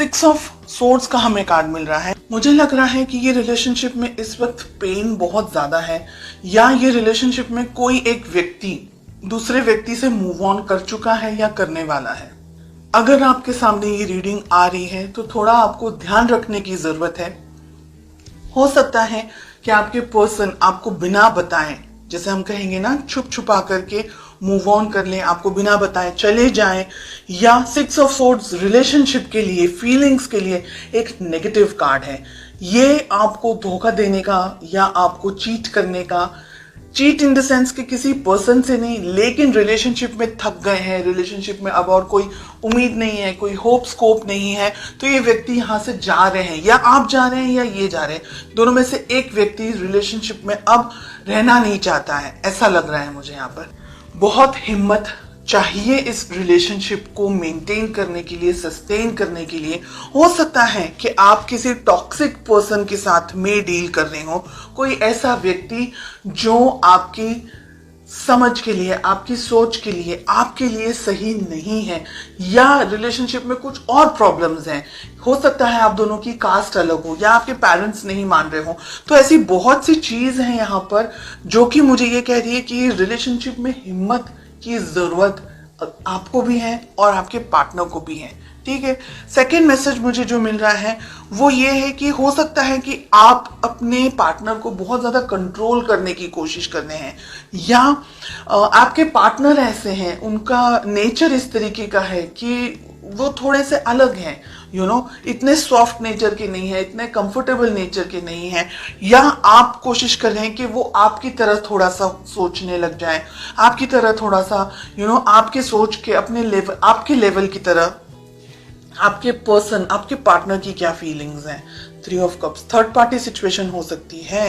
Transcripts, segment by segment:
Six of swords का हमें card मिल रहा है। मुझे लग रहा है कि ये रिलेशनशिप में इस वक्त पेन बहुत ज्यादा है, या ये रिलेशनशिप में कोई एक व्यक्ति दूसरे व्यक्ति से मूव ऑन कर चुका है या करने वाला है। अगर आपके सामने ये रीडिंग आ रही है तो थोड़ा आपको ध्यान रखने की जरूरत है। हो सकता है कि आपके पर्सन आपको बिना बताए, जैसे हम कहेंगे ना, छुप छुपा करके मूव ऑन कर लें, आपको बिना बताए चले जाएं, या सिक्स ऑफ सोर्ड्स रिलेशनशिप के लिए, फीलिंग्स के लिए एक नेगेटिव कार्ड है। ये आपको धोखा देने का या आपको चीट करने का, चीट इन द सेंस कि किसी पर्सन से नहीं, लेकिन रिलेशनशिप में थक गए हैं, रिलेशनशिप में अब और कोई उम्मीद नहीं है, कोई होप स्कोप नहीं है, तो ये व्यक्ति यहां से जा रहे हैं, या आप जा रहे हैं या ये जा रहे हैं। दोनों में से एक व्यक्ति रिलेशनशिप में अब रहना नहीं चाहता है, ऐसा लग रहा है मुझे यहाँ पर। बहुत हिम्मत चाहिए इस रिलेशनशिप को मेंटेन करने के लिए, सस्टेन करने के लिए। हो सकता है कि आप किसी टॉक्सिक पर्सन के साथ में डील कर रहे हो, कोई ऐसा व्यक्ति जो आपकी समझ के लिए, आपकी सोच के लिए, आपके लिए सही नहीं है, या रिलेशनशिप में कुछ और प्रॉब्लम्स हैं। हो सकता है आप दोनों की कास्ट अलग हो, या आपके पेरेंट्स नहीं मान रहे हो। तो ऐसी बहुत सी चीज हैं यहाँ पर जो कि मुझे ये कह रही है कि रिलेशनशिप में हिम्मत की जरूरत आपको भी है और आपके पार्टनर को भी है। ठीक है। सेकेंड मैसेज मुझे जो मिल रहा है वो ये है कि हो सकता है कि आप अपने पार्टनर को बहुत ज्यादा कंट्रोल करने की कोशिश कर रहे हैं, या आपके पार्टनर ऐसे हैं, उनका नेचर इस तरीके का है कि वो थोड़े से अलग हैं, इतने सॉफ्ट नेचर के नहीं है, इतने कंफर्टेबल नेचर के नहीं है, या आप कोशिश कर रहे हैं कि वो आपकी तरह थोड़ा सा सोचने लग जाए, आपकी तरह थोड़ा सा आपके सोच के अपने लेवल, आपके लेवल की तरह आपके पर्सन, आपके पार्टनर की क्या फीलिंग्स हैं। 3 of cups, third party situation हो सकती है।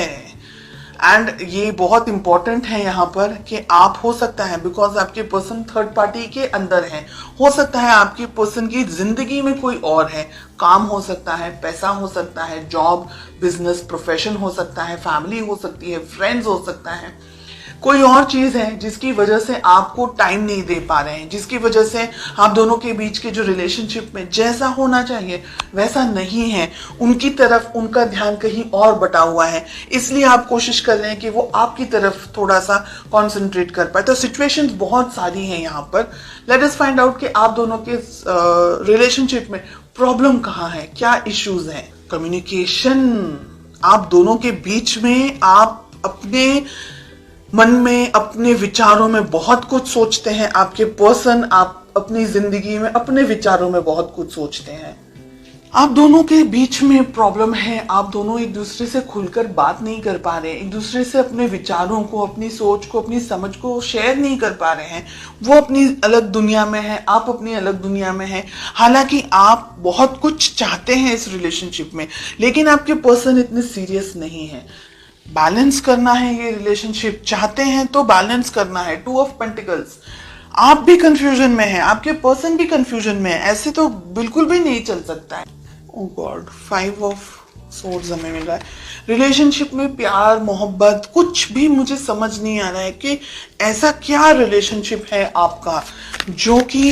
एंड ये बहुत इंपॉर्टेंट है यहाँ पर कि आप, हो सकता है बिकॉज आपके पर्सन थर्ड पार्टी के अंदर है, हो सकता है आपके पर्सन की जिंदगी में कोई और है, काम हो सकता है, पैसा हो सकता है, जॉब, बिजनेस, प्रोफेशन हो सकता है, फैमिली हो सकती है, फ्रेंड्स हो सकता है, कोई और चीज है जिसकी वजह से आपको टाइम नहीं दे पा रहे हैं, जिसकी वजह से आप दोनों के बीच के जो रिलेशनशिप में जैसा होना चाहिए वैसा नहीं है, उनकी तरफ उनका ध्यान कहीं और बटा हुआ है, इसलिए आप कोशिश कर रहे हैं कि वो आपकी तरफ थोड़ा सा कंसंट्रेट कर पाए। तो सिचुएशंस बहुत सारी हैं यहाँ पर। लेट अस फाइंड आउट कि आप दोनों के रिलेशनशिप में प्रॉब्लम कहाँ है, क्या इश्यूज हैं। कम्युनिकेशन, आप दोनों के बीच में आप अपने मन में, अपने विचारों में बहुत कुछ सोचते हैं, आपके पर्सन, आप अपनी जिंदगी में अपने विचारों में बहुत कुछ सोचते हैं। आप दोनों के बीच में प्रॉब्लम है, आप दोनों एक दूसरे से खुलकर बात नहीं कर पा रहे, एक दूसरे से अपने विचारों को, अपनी सोच को, अपनी समझ को शेयर नहीं कर पा रहे हैं। वो अपनी अलग दुनिया में है, आप अपनी अलग दुनिया में है। हालांकि आप बहुत कुछ चाहते हैं इस रिलेशनशिप में, लेकिन आपके पर्सन इतने सीरियस नहीं है। बैलेंस करना है ये रिलेशनशिप, चाहते हैं तो बैलेंस करना है। 2 ऑफ पेंटिकल्स, आप भी कंफ्यूजन में हैं, आपके पर्सन भी कंफ्यूजन में है, ऐसे तो बिल्कुल भी नहीं चल सकता है। ओह गॉड, 5 ऑफ सोर्ड्स हमें मिल रहा है। रिलेशनशिप में प्यार, मोहब्बत, कुछ भी मुझे समझ नहीं आ रहा है कि ऐसा क्या रिलेशनशिप है आपका जो कि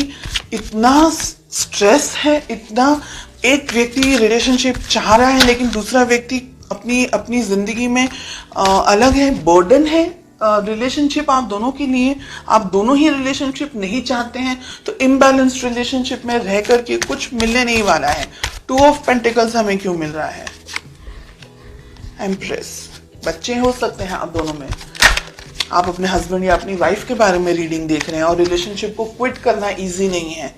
इतना स्ट्रेस है, इतना, एक व्यक्ति रिलेशनशिप चाह रहा है लेकिन दूसरा व्यक्ति अपनी जिंदगी में अलग है, बर्डन है रिलेशनशिप आप दोनों के लिए। आप दोनों ही रिलेशनशिप नहीं चाहते हैं, तो इम्बैलेंस्ड रिलेशनशिप में रह करके कुछ मिलने नहीं वाला है। 2 ऑफ पेंटिकल्स हमें क्यों मिल रहा है? एम्प्रेस, बच्चे हो सकते हैं आप दोनों में, आप अपने हस्बैंड या अपनी वाइफ के बारे में रीडिंग देख रहे हैं, और रिलेशनशिप को क्विट करना इजी नहीं है।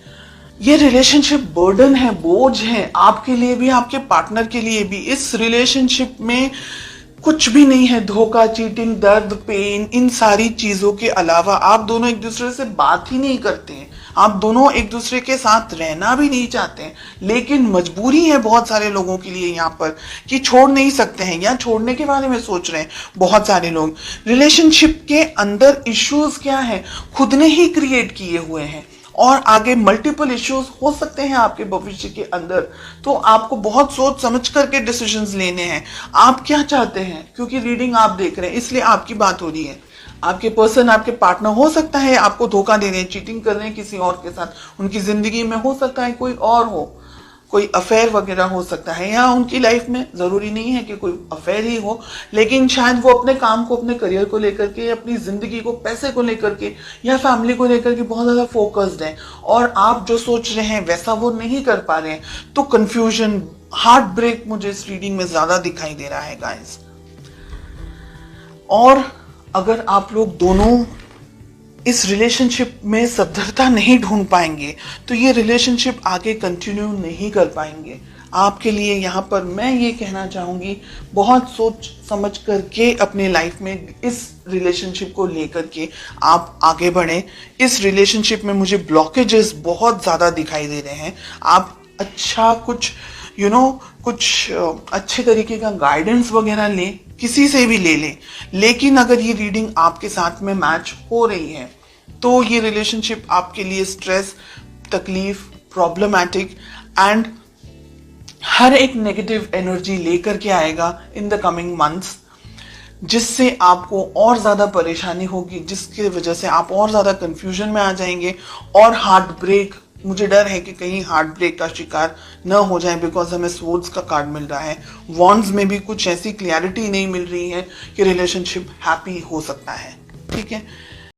ये रिलेशनशिप बर्डन है, बोझ है, आपके लिए भी, आपके पार्टनर के लिए भी। इस रिलेशनशिप में कुछ भी नहीं है, धोखा, चीटिंग, दर्द, पेन, इन सारी चीजों के अलावा आप दोनों एक दूसरे से बात ही नहीं करते हैं, आप दोनों एक दूसरे के साथ रहना भी नहीं चाहते हैं, लेकिन मजबूरी है बहुत सारे लोगों के लिए यहाँ पर कि छोड़ नहीं सकते हैं, या छोड़ने के बारे में सोच रहे हैं बहुत सारे लोग। रिलेशनशिप के अंदर इश्यूज क्या है, खुद ने ही क्रिएट किए हुए हैं, और आगे मल्टीपल इश्यूज हो सकते हैं आपके भविष्य के अंदर। तो आपको बहुत सोच समझ करके डिसीजंस लेने हैं, आप क्या चाहते हैं, क्योंकि रीडिंग आप देख रहे हैं इसलिए आपकी बात हो रही है। आपके पर्सन, आपके पार्टनर हो सकता है आपको धोखा दे रहे हैं, चीटिंग कर रहे हैं किसी और के साथ, उनकी जिंदगी में हो सकता है कोई और हो, कोई अफेयर वगैरह हो सकता है, या उनकी लाइफ में जरूरी नहीं है कि कोई अफेयर ही हो, लेकिन शायद वो अपने काम को, अपने करियर को लेकर के, अपनी जिंदगी को, पैसे को लेकर के या फैमिली को लेकर के बहुत ज्यादा फोकस्ड है, और आप जो सोच रहे हैं वैसा वो नहीं कर पा रहे हैं। तो कंफ्यूजन, हार्ट ब्रेक मुझे इस रीडिंग में ज्यादा दिखाई दे रहा है गाइस। और अगर आप लोग दोनों इस रिलेशनशिप में सद्धरता नहीं ढूंढ पाएंगे तो ये रिलेशनशिप आगे कंटिन्यू नहीं कर पाएंगे। आपके लिए यहाँ पर मैं ये कहना चाहूंगी, बहुत सोच समझ करके अपने लाइफ में इस रिलेशनशिप को लेकर के आप आगे बढ़ें। इस रिलेशनशिप में मुझे ब्लॉकेजेस बहुत ज़्यादा दिखाई दे रहे हैं। आप अच्छा कुछ कुछ अच्छे तरीके का गाइडेंस वगैरह लें, किसी से भी ले लें, लेकिन अगर ये रीडिंग आपके साथ में मैच हो रही है तो ये रिलेशनशिप आपके लिए स्ट्रेस, तकलीफ, प्रॉब्लमैटिक एंड हर एक नेगेटिव एनर्जी लेकर के आएगा इन द कमिंग मंथ्स, जिससे आपको और ज्यादा परेशानी होगी, जिसकी वजह से आप और ज्यादा कंफ्यूजन में आ जाएंगे और हार्ट ब्रेक, मुझे डर है कि कहीं हार्ट ब्रेक का शिकार न हो जाए, बिकॉज हमें स्वॉर्ड्स का कार्ड मिल रहा है। वॉन्ड्स में भी कुछ ऐसी क्लैरिटी नहीं मिल रही है कि रिलेशनशिप हैप्पी हो सकता है। ठीक है।